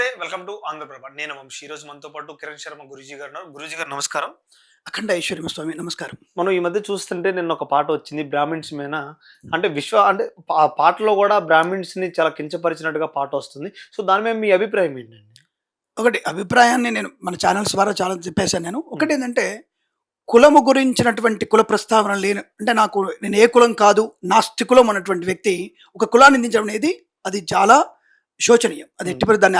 నమస్తే. Welcome to Andhra Prabha. నేను వంశీ. ఈరోజు మనతో పాటు కిరణ్ శర్మ గురూజీ గారు ఉన్నారు. గురూజీ గారు నమస్కారం. అఖండ ఐశ్వర్యం స్వామి నమస్కారం. మనం ఈ మధ్య చూస్తుంటే నిన్న ఒక పాట వచ్చింది బ్రాహ్మిన్స్ మీద. అంటే అంటే పాటలో కూడా బ్రాహ్మిన్స్‌ని చాలా కించపరిచినట్టుగా పాటొస్తుంది. సో దాని మీద మీ అభిప్రాయం ఏంటండి? ఒకటి అభిప్రాయాన్ని నేను మన ఛానల్స్ ద్వారా చాలా చెప్పేసాను నేను. హ్మ్. ఒకటేంటంటే కులము గురించినటువంటి కుల ప్రస్తావన లేను అంటే నేను ఏ కులం కాదు, నాస్తికులం అన్నటువంటి వ్యక్తి ఒక కులాన్ని నిందించడం అనేది అది చాలా శోచనీయం. అది ఎట్టి దాన్ని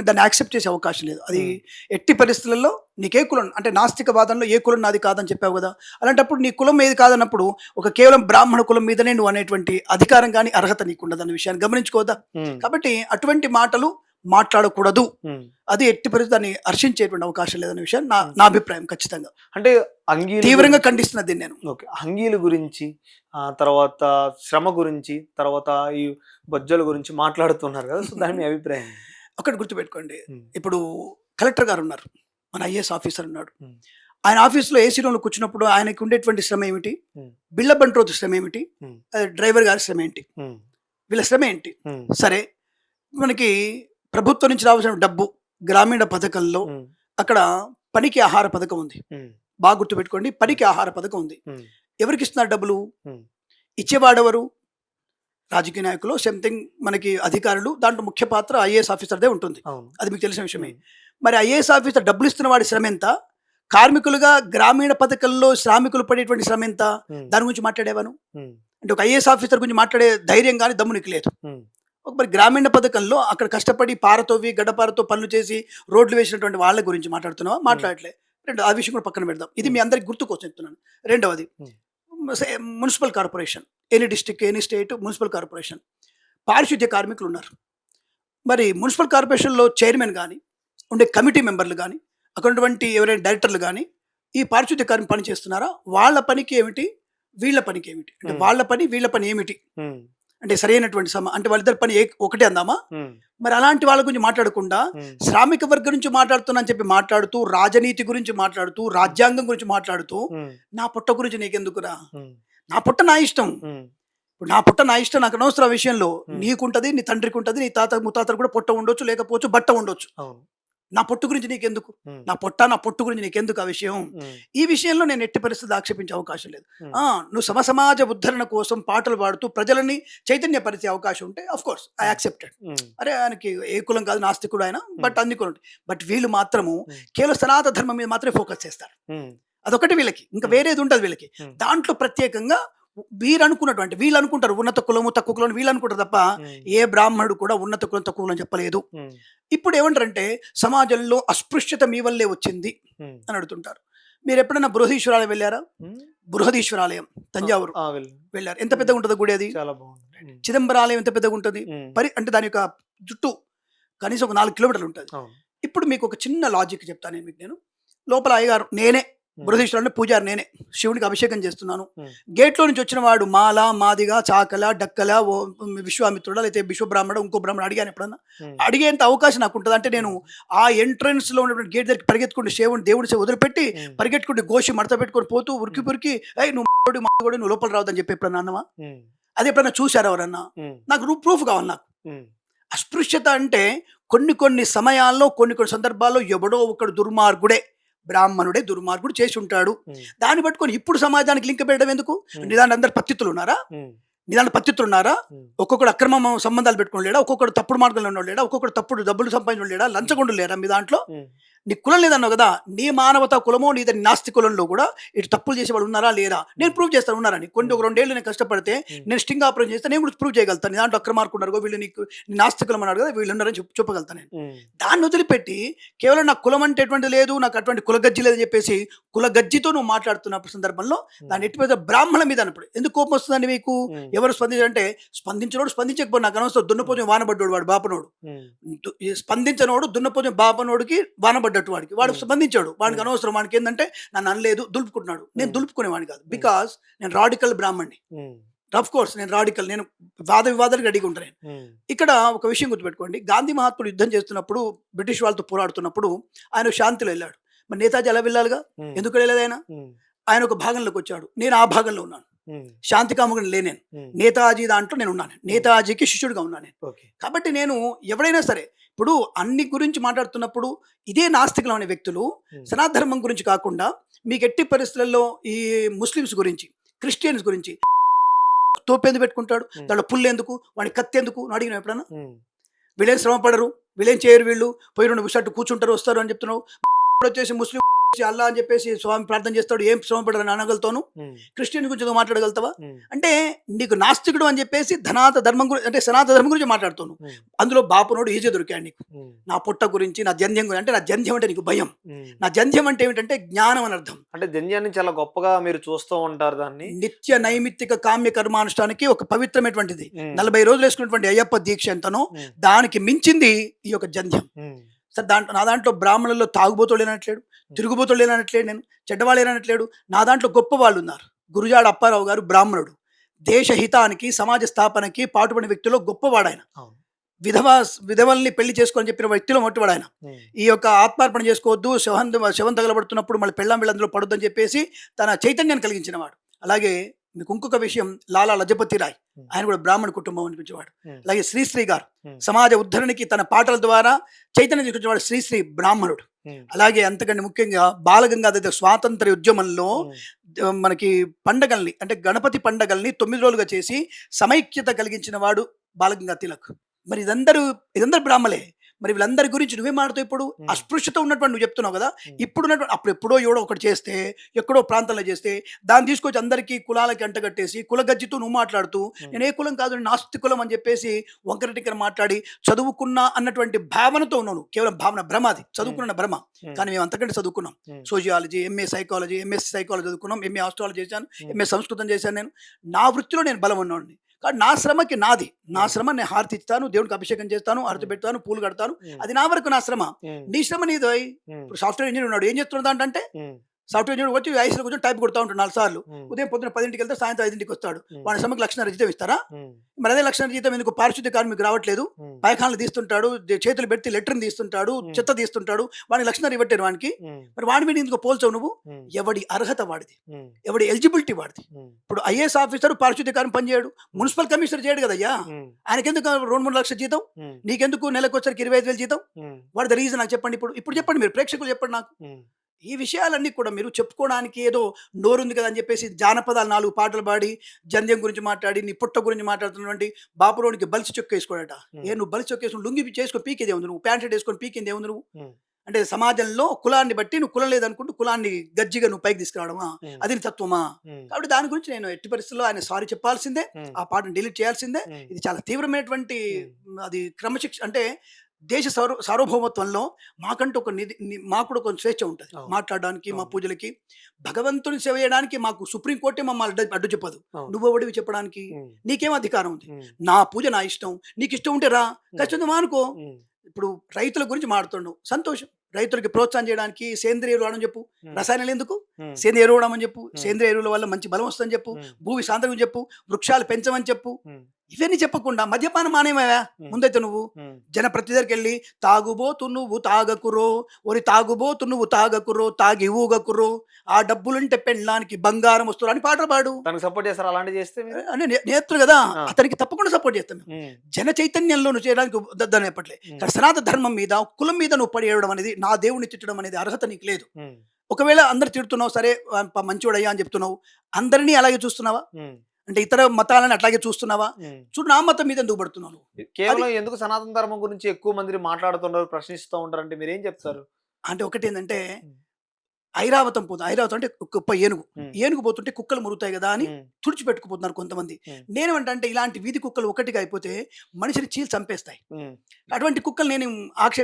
దాన్ని యాక్సెప్ట్ చేసే అవకాశం లేదు. అది హ్మ్. ఎట్టి పరిస్థితులలో నీకే కులం అంటే నాస్తికవాదంలో ఏ కులం నాది కాదని చెప్పావు కదా! అలాంటప్పుడు నీ కులం ఏది కాదన్నప్పుడు ఒక కేవలం బ్రాహ్మణ కులం మీదనే నువ్వు అనేటువంటి అధికారం గాని, అర్హత నీకుండదన్న విషయాన్ని గమనించుకోవద్దా? హ్మ్. కాబట్టి అటువంటి మాటలు మాట్లాడకూడదు. హ్మ్. అది ఎట్టి పరిస్థితి దాన్ని హర్షించేటువంటి అవకాశం లేదనే విషయం నా అభిప్రాయం ఖచ్చితంగా. అంటే అంగీలు తీవ్రంగా ఖండిస్తున్నా దీన్ని నేను. ఓకే. అంగీల గురించి, తర్వాత శ్రమ గురించి, తర్వాత ఈ బొజ్జల గురించి మాట్లాడుతున్నారు కదా! సో దాని మీ అభిప్రాయం ఏంటి? ఒకటి గుర్తుపెట్టుకోండి. హ్మ్. ఇప్పుడు కలెక్టర్ గారు ఉన్నారు. మన ఐఏఎస్ ఆఫీసర్ ఉన్నాడు. హ్మ్. ఆయన ఆఫీస్‌లో ఏసీ రూమ్‌లో కూర్చున్నప్పుడు ఆయనకి ఉండేటువంటి శ్రమ ఏమిటి? హ్మ్. బిళ్ళ బంట్రోతు శ్రమ ఏమిటి? హ్మ్. డ్రైవర్ గారి శ్రమ ఏంటి? హ్మ్. వీళ్ళ శ్రమ ఏంటి? హ్మ్. సరే, మనకి ప్రభుత్వం నుంచి రావాల్సిన డబ్బు గ్రామీణ పథకంలో హ్మ్. అక్కడ పనికి ఆహార పథకం ఉంది. హ్మ్. బాగా గుర్తుపెట్టుకోండి. పనికి ఆహార పథకం ఉంది. హ్మ్. ఎవరికి ఇస్తున్నారు డబ్బులు? హ్మ్. ఇచ్చేవాడెవరు? రాజకీయ నాయకులు, సంథింగ్ మనకి అధికారులు. దాంట్లో ముఖ్య పాత్ర ఐఏఎస్ ఆఫీసర్‌దే ఉంటుంది. అవును. అది మీకు తెలిసిన విషయమే. హ్మ్. మరి ఐఏఎస్ ఆఫీసర్ డబ్బులు ఇస్తున్న వాడి శ్రమ ఎంత? కార్మికులుగా గ్రామీణ పథకంలో శ్రామికులు పడేటువంటి శ్రమ ఎంత? హ్మ్. దాని గురించి మాట్లాడేవా నువ్వు? హ్మ్. అంటే ఒక ఐఏఎస్ ఆఫీసర్ గురించి మాట్లాడే ధైర్యం గాని, దమ్ము నీకు లేదు. హ్మ్. మరి గ్రామీణ పథకంలో అక్కడ కష్టపడి పారతోవి, గడ్డపారతో పనులు చేసి రోడ్లు వేసినటువంటి వాళ్ళ గురించి మాట్లాడుతున్నావా? మాట్లాడట్లే. ఆ విషయం కూడా పక్కన పెడదాం. ఇది మీ అందరికి గుర్తు కోసం చెప్తున్నాను. రెండవది హ్మ్. Municipal corporation. Any district, any state municipal corporation. పారిశుద్ధ్య కార్మికులు ఉన్నారు. మరి మున్సిపల్ కార్పొరేషన్‌లో చైర్మన్ గాని, ఉండే కమిటీ మెంబర్‌లు గాని, అక్కడ ఉన్నటువంటి ఎవరైనా డైరెక్టర్లు గాని, ఈ పారిశుద్ధ్య కార్మికులు పని చేస్తున్నారా? వాళ్ళ పనికి ఏమిటి? వీళ్ళ పనికి ఏమిటి? అంటే హ్మ్. వాళ్ళ పని, వీళ్ళ పని ఏమిటి? హ్మ్. అంటే సరైనటువంటి అంటే వాళ్ళిద్దరి పని ఒకటే అందామా? హ్మ్. మరి అలాంటి వాళ్ళ గురించి మాట్లాడకుండా హ్మ్. శ్రామిక వర్గం నుంచి మాట్లాడుతున్నా అని చెప్పి మాట్లాడుతూ, రాజనీతి గురించి మాట్లాడుతూ, రాజ్యాంగం గురించి మాట్లాడుతూ, హ్మ్. నా పుట్ట గురించి నీకెందుకురా? హ్మ్. నా పుట్ట నా ఇష్టం. హ్మ్. ఇప్పుడు నా పుట్ట నా ఇష్టం, నాకు అనవసరం ఆ విషయంలో. హ్మ్. నీకుంటది, నీ తండ్రికుంటది, నీ తాత ముత్తాతలకు కూడా పొట్ట ఉండొచ్చు, లేకపోవచ్చు, బట్ట ఉండొచ్చు. అవును. నా పొట్టు గురించి నీకెందుకు? హ్మ్. నా పొట్టు గురించి నీకెందుకు ఆ విషయం? హ్మ్. ఈ విషయంలో నేను ఎట్టి పరిస్థితుల్లో ఆక్షేపించే అవకాశం లేదు. హ్మ్. నువ్వు సమాజ ఉద్ధరణ కోసం పాటలు పాడుతూ ప్రజలని చైతన్యపరిచే అవకాశం ఉంటే ఆఫ్ కోర్స్ ఐ హ్మ్. యాక్సెప్టెడ్. హ్మ్. అరే! ఆయనకి ఏ కులం కాదు, నాస్తికుడు ఆయన. బట్ హ్మ్. అన్ని కులం. బట్ వీళ్ళు మాత్రము హ్మ్. కేవలం సనాతన ధర్మం మీద మాత్రమే ఫోకస్ చేస్తారు. హ్మ్. అదొకటి వీళ్ళకి. ఇంకా హ్మ్. వేరేది ఉండదు వీళ్ళకి. హ్మ్. దాంట్లో ప్రత్యేకంగా వీళ్ళు అనుకుంటారు ఉన్నత కులము, తక్కువ కులం వీళ్ళు అనుకుంటారు తప్ప హ్మ్. ఏ బ్రాహ్మణుడు కూడా ఉన్నత కులం, తక్కువ కులం చెప్పలేదు. హ్మ్. ఇప్పుడు ఏమంటారంటే సమాజంలో అస్పృశ్యత మీ వల్లే వచ్చింది హ్మ్. అని అడుగుతుంటారు. మీరెప్పుడైనా బృహదీశ్వరాలయం వెళ్ళారా? హ్మ్. బృహదీశ్వరాలయం ఆ! తంజావూరు ఆ! వెళ్ళాను. వెళ్లారు. ఎంత హ్మ్. పెద్దగా ఉంటదో గుడి అది? చాలా బాగుంది. హ్మ్. చిదంబరాలయం ఎంత పెద్దగా ఉంటది? హ్మ్. అంటే దాని యొక్క చుట్టూ కనీసం ఒక 4 కిలోమీటర్లు ఉంటది. అవును. ఇప్పుడు మీకు ఒక చిన్న లాజిక్ చెప్తాను నేను. లోపల అయ్యగారు నేనే, హ్మ్. బృహదీశ్వరుడిని పూజారి నేనే. శివుడికి అభిషేకం చేస్తున్నాను. హ్మ్. గేట్‌లో నుంచి వచ్చిన వాడు మాల, మాదిగ, చాకల, డక్కల, విశ్వామిత్రుడా లేకపోతే విశ్వబ్రాహ్మణ, ఇంకో బ్రాహ్మణ అడిగాను ఎప్పుడన్నా? హ్మ్. అడిగేంత అవకాశం నాకుంటదా? అంటే నేను హ్మ్. ఆ ఎంట్రన్స్‌లో ఉన్నటువంటి గేట్ దగ్గరికి పరిగెత్తుకుంటూ దేవుడి సేవ వదిలిపెట్టి హ్మ్. పరిగెట్టుకుంటూ గోషి మడత పెట్టుకొని పోతూ ఉరికి హ్మ్. పురికి "ఏయ్! నువ్వు లోపల రావద్దని" చెప్పి ఎప్పుడన్నా అన్నామా? హ్మ్. అది ఎప్పుడన్నా చూసారా ఎవరన్నా? హ్మ్. నాకు ప్రూఫ్ కావాలి నాకు. హ్మ్. అస్పృశ్యత అంటే కొన్ని సమయాల్లో, కొన్ని సందర్భాల్లో ఎవడో ఒకడు దుర్మార్గుడే, బ్రాహ్మణుడే దుర్మార్గుడు చేసుంటాడు. హ్మ్. దాన్ని పట్టుకొని ఇప్పుడు సమాజానికి లింక్ పెట్టడం ఎందుకు? హ్మ్. నీ దాంట్లో అందరు పత్తితులున్నారా? హ్మ్. నీ దాంట్లో పత్తితులున్నారా? హ్మ్. ఒక్కొక్కడు అక్రమ సంబంధాలు పెట్టుకొని లేడా? ఒక్కొక్కడు తప్పుడు మార్గంలో ఉన్నోడు లేడా? ఒక్కొక్కడు తప్పుడు డబ్బులు సంపాదించినోడు లేడా? హ్మ్. లంచగొండులు లేరా మీ దాంట్లో? హ్మ్. నీ కులం లేదన్నావు కదా! నీ మానవతా కులమో, నీది నాస్తి కులంలో కూడా ఇటు తప్పులు చేసేవాళ్ళు ఉన్నారా? లేరా? నేను హ్మ్. ప్రూవ్ చేస్తాను ఉన్నారని. ఒక హ్మ్. 2 ఏళ్ళు నేను కష్టపడితే హ్మ్. నేను స్టింగ్ ఆపరేషన్ చేస్తే నేను కూడా ప్రూవ్ చేయగలుగుతాను. నీ దాంట్లో అక్రమార్కులు ఉన్నారు. వీళ్ళు నీ నాస్తి కులం అన్నాడు కదా! వీళ్ళు ఉన్నారని చెప్పగలుగుతాను నేను. హ్మ్. దాన్ని వదిలిపెట్టి కేవలం నాకు కులం అంటే ఎటువంటిది లేదు, నాకు అటువంటి కులగజ్జి లేదని చెప్పేసి కులగజ్జితో నువ్వు మాట్లాడుతున్న సందర్భంలో హ్మ్. దాన్ని ఎట్టి మీద బ్రాహ్మణుల మీద అన్నప్పుడు ఎందుకు కోపం వస్తుందండి మీకు? హ్మ్. ఎవరు స్పందించారంటే స్పందించినోడు స్పందించకపోతే నాకు అనవసరం. హ్మ్. దున్నపోతు వానబడ్డోడు వాడు బాపనోడు. హ్మ్. ఈ స్పందించనోడు దున్నపోతు బాపనోడికి వానబడ్డట్టు వాడికి. వాడు హ్మ్. స్పందించాడు. వాడికి హ్మ్. అనవసరం. వానికి ఏందంటే నన్ను అనలేదు దులుపుకుంటున్నాడు. నేను హ్మ్. దులుపుకునేవాడిని కాదు. హ్మ్. బికాజ్ నేను రాడికల్ బ్రాహ్మణ్ణి. హ్మ్. ఆఫ్ కోర్స్ నేను రాడికల్. నేను వాద వివాదాలకు రెడీగా ఉంటాను నేను. హ్మ్. ఇక్కడ ఒక విషయం గుర్తుపెట్టుకోండి. గాంధీ మహాత్ముడు యుద్ధం చేస్తున్నప్పుడు బ్రిటిష్ వాళ్ళతో పోరాడుతున్నప్పుడు ఆయన శాంతిలో వెళ్ళాడు. మరి నేతాజీ అలా వెళ్ళాలిగా. హ్మ్. ఎందుకు వెళ్ళలేదు ఆయన? హ్మ్. ఆయన ఒక భాగంలోకి వచ్చాడు. నేను ఆ భాగంలో ఉన్నాను. శాంతి కాముకుని లేనేను. నేతాజీ దాంట్లో నేను ఉన్నాను. నేతాజీకి శిష్యుడిగా ఉన్నాను నేను. ఓకే. కాబట్టి నేను ఎవరైనా సరే ఇప్పుడు అన్ని గురించి మాట్లాడుతున్నప్పుడు ఇదే నాస్తికులు అనే వ్యక్తులు సనాతన ధర్మం గురించి కాకుండా మీకు ఎట్టి పరిస్థితులలో ఈ ముస్లిమ్స్ గురించి, క్రిస్టియన్స్ గురించి తోపేందుకు పెట్టుకుంటాడు, దాంట్లో పుల్లు ఎందుకు, వాడి కత్తి ఎందుకు అని అడిగిన ఎప్పుడన్నా? వీళ్ళేం శ్రమ పడరు, వీళ్ళేం చేయరు, వీళ్ళు పోయి 2 నిమిషాలు కూర్చుంటారు వస్తారు అని చెప్తున్నావు. వచ్చేసి ముస్లిం అల్లా అని చెప్పేసి స్వామి ప్రార్థన చేస్తాడు, ఏం శ్రమ పడరు అనగలుగుతాను. క్రిస్టియన్ గురించి నువ్వు మాట్లాడగలుగుతావా? అంటే నీకు నాస్తికుడు అని చెప్పేసి ధర్మం గురించి అంటే సనాతన ధర్మం గురించి మాట్లాడుతాను. అందులో బాపునోడు ఈజీ దొరికాడు నీకు. నా పొట్ట గురించి, నా జంధ్యం గురించి. అంటే నా జంధ్యం అంటే నీకు భయం. నా జంధ్యం అంటే ఏమిటంటే జ్ఞానం అని అర్థం. అంటే జంధ్యాన్ని చాలా గొప్పగా మీరు చూస్తూ ఉంటారు దాన్ని. నిత్య నైమిత్తిక కామ్య కర్మానుష్ఠానికి ఒక పవిత్రమైనటువంటి 40 రోజులు వేసుకున్నటువంటి అయ్యప్ప దీక్ష ఎంతనో దానికి మించింది ఈ యొక్క జంధ్యం. సార్ నా దాంట్లో బ్రాహ్మణుల్లో తాగుబోతులు లేనట్లేడు, తిరుగుబోతులు లేనట్లేడు, నేను చెడ్డవాళ్ళు లేనట్లేడు. నా దాంట్లో గొప్ప వాళ్ళు ఉన్నారు. గురుజాడ అప్పారావు గారు బ్రాహ్మణుడు, దేశ హితానికి సమాజ స్థాపనకి పాటుపడిన వ్యక్తిలో గొప్పవాడు ఆయన. విధవల్ని పెళ్లి చేసుకోని చెప్పిన వ్యక్తిలో మొట్టవాడు ఆయన. ఈ యొక్క ఆత్మార్పణ చేసుకోవద్దు, శవం తగలబడుతున్నప్పుడు మళ్ళీ పెళ్ళాం వీళ్ళందులో పడొద్దని చెప్పేసి తన చైతన్యాన్ని కలిగించిన వాడు. అలాగే మీకు ఇంకొక విషయం, లాలా లజపతి రాయ్, ఆయన కూడా బ్రాహ్మణ కుటుంబం అనిపించేవాడు. అలాగే శ్రీశ్రీ గారు సమాజ ఉద్ధరణకి తన పాటల ద్వారా చైతన్యం తీసుకొచ్చేవాడు. శ్రీశ్రీ బ్రాహ్మణుడు. అలాగే అంతకంటే ముఖ్యంగా బాలగంగాధర స్వాతంత్ర ఉద్యమంలో మనకి పండగల్ని అంటే గణపతి పండగల్ని 9 రోజులుగా చేసి సమైక్యత కలిగించిన వాడు బాలగంగా తిలక్. మరి ఇదందరూ బ్రాహ్మలే. మరి వీళ్ళందరి గురించి నువ్వేం మాట్లాడుతావు? ఇప్పుడు అస్పృశ్యత ఉన్నటువంటి నువ్వు చెప్తున్నావు కదా, ఇప్పుడు ఉన్నటువంటి అప్పుడు ఎప్పుడో ఎవడో ఒకటి చేస్తే, ఎక్కడో ప్రాంతంలో చేస్తే దాన్ని తీసుకొచ్చి అందరికీ కులాలకి అంటగట్టేసి కులగజ్జితో నువ్వు మాట్లాడుతూ నేను ఏ కులం కాదు నాస్తి కులం అని చెప్పేసి వంకరటిక్కర మాట్లాడి చదువుకున్నా అన్నటువంటి భావనతో ఉన్నాను. కేవలం భావన, భ్రమ. అది చదువుకున్న భ్రమ. కానీ మేము అంతకంటే చదువుకున్నాం. Sociology, MA psychology, MSc psychology చదువుకున్నాం, ఎంఏ ఆస్ట్రాలజీ చేశాను, ఎంఏ సంస్కృతం చేశాను. నేను నా వృత్తిలో నేను బలం ఉన్నాను. కానీ నా శ్రమకి నాది, నా శ్రమ నేను హారతి ఇస్తాను, దేవుడికి అభిషేకం చేస్తాను, హారతి పెడతాను, పూలు కడతాను, అది నా వరకు నా శ్రమ. నీ శ్రమ నీది. ఇప్పుడు సాఫ్ట్వేర్ ఇంజనీర్ ఉన్నాడు, ఏం చేస్తున్నాడు అంటే సాఫ్ట్వేర్ ఇంజనీర్ వచ్చి ఐసీలో కూర్చొని టైప్ కొడతా ఉంటాడు 4 సార్లు. ఉదయం పొద్దున 10ంటికి వెళ్తే సాయంత్రం 5ంటికి వస్తాడు. వాడి శ్రమకు 1,00,000 జీతం ఇస్తారా? మరి అదే 1,00,000 జీతం ఎందుకు పారిశుద్ధ్య కార్మికు రావట్లేదు? పైఖాన్లు తీస్తుంటాడు, చేతులు పెట్టి లెటర్ని తీస్తుంటాడు, చెత్త తీస్తుంటాడు, వాడికి 1,00,000 ఇవ్వట్టారు వానికి. మరి వాడి మీద ఎందుకు పోల్చావు నువ్వు? ఎవడి అర్హత వాడిది, ఎవడి ఎలిజిబిలిటీ వాడిది. ఇప్పుడు ఐఏఎస్ ఆఫీసర్ పారిశుద్ధ్య కార్యం పనిచేయడు, మున్సిపల్ కమిషనర్ చేయడు కదయ్యా. ఆయనకి ఎందుకు 2-3 లక్షల జీతం? నీకెందుకు నెలకు వచ్చరికి 25,000 జీతం? వాట్ ద రీజన్ నాకు చెప్పండి. ఇప్పుడు చెప్పండి, మీరు ప్రేక్షకులు చెప్పండి నాకు. ఈ విషయాలన్నీ కూడా మీరు చెప్పుకోవడానికి ఏదో నోరుంది కదా అని చెప్పేసి జానపదాలు 4 పాటలు పాడి జంధ్యం గురించి మాట్లాడి నీ పుట్ట గురించి మాట్లాడుతున్నటువంటి బాపురోనికి బలిసి చొక్క వేసుకోడట. నువ్వు బలిసి చొక్క వేసుకుని లుంగి చేసుకొని పీకేదే ఉంది, నువ్వు ప్యాంట్ షర్ట్ వేసుకొని పీకిందే ఉంది నువ్వు. అంటే సమాజంలో కులాన్ని బట్టి నువ్వు కులం లేదనుకుంటూ కులాన్ని గజ్జిగా నువ్వు పైకి తీసుకురావడమా? అది తత్వమా? కాబట్టి దాని గురించి నేను ఎట్టి పరిస్థితుల్లో ఆయన సారీ చెప్పాల్సిందే, ఆ పాటను డిలీట్ చేయాల్సిందే. ఇది చాలా తీవ్రమైనటువంటి అది క్రమశిక్ష అంటే దేశ సార్వభౌమత్వంలో మాకంటూ ఒక మాకు కూడా కొంచెం స్వేచ్ఛ ఉంటుంది మాట్లాడడానికి, మా పూజలకి, భగవంతుని సేవ చేయడానికి. మాకు సుప్రీంకోర్టే మమ్మల్ని అడ్డు చెప్పదు. నువ్వెవడివి చెప్పడానికి? నీకేం అధికారం ఉంది? నా పూజ నా ఇష్టం, నీకు ఇష్టం ఉంటే రా, ఖచ్చితంగా మానుకో. ఇప్పుడు రైతుల గురించి మాట్లాడుతున్నావు, సంతోషం. రైతులకి ప్రోత్సాహం చేయడానికి సేంద్రియ ఎరువు అని చెప్పు, రసాయనాలు ఎందుకు? సేంద్రియ ఎరువు అని చెప్పు, సేంద్రియ ఎరువుల వల్ల మంచి బలం వస్తుందని చెప్పు, భూమి సాంద్రం చెప్పు, వృక్షాలు పెంచమని చెప్పు. ఇవన్నీ చెప్పకుండా మద్యపానం మానేమా ముందైతే నువ్వు ప్రతి దగ్గరికి వెళ్ళి తాగుబోతు నువ్వు తాగకురో, ఒరి తాగుబోతు నువ్వు తాగకురో, తాగి ఊగకురో, ఆ డబ్బులుంటే పెళ్ళానికి బంగారం వస్తురు అని పాటలు పాడు. సపోర్ట్ చేస్తారు అలాంటి చేస్తే నేర్చులు కదా, అతనికి తప్పకుండా సపోర్ట్ చేస్తాం. జన చైతన్యంలో నువ్వు చేయడానికి వద్దని చెప్పట్లే. సనాతన ధర్మం మీద, కులం మీద నువ్వు పడేయడం అనేది, నా దేవుడిని తిట్టడం అనేది అర్హత నీకు లేదు. ఒకవేళ అందరు తిడుతున్నావు, సరే మంచివాడయ్యా అని చెప్తున్నావు, అందరినీ అలాగే చూస్తున్నావా? అంటే ఇతర మతాలను అట్లాగే చూస్తున్నావా? చూడు, నా మతం మీద ఎందుకు పడుతున్నావు? కేవలం ఎందుకు సనాతన ధర్మం గురించి ఎక్కువ మంది మాట్లాడుతున్నారు, ప్రశ్నిస్తూ ఉంటారు అంటే మీరేం చెప్తారు? అంటే ఒకటి ఏంటంటే ఐరావతం పోతుంది. ఐరావతం అంటే గొప్ప ఏనుగు పోతుంటే కుక్కలు మురుగుతాయి కదా అని తుడిచిపెట్టుకుపోతున్నారు కొంతమంది. నేనేమంటే ఇలాంటి వీధి కుక్కలు ఒకటిగా అయిపోతే మనిషిని చీల్చి చంపేస్తాయి. అటువంటి కుక్కలు నేను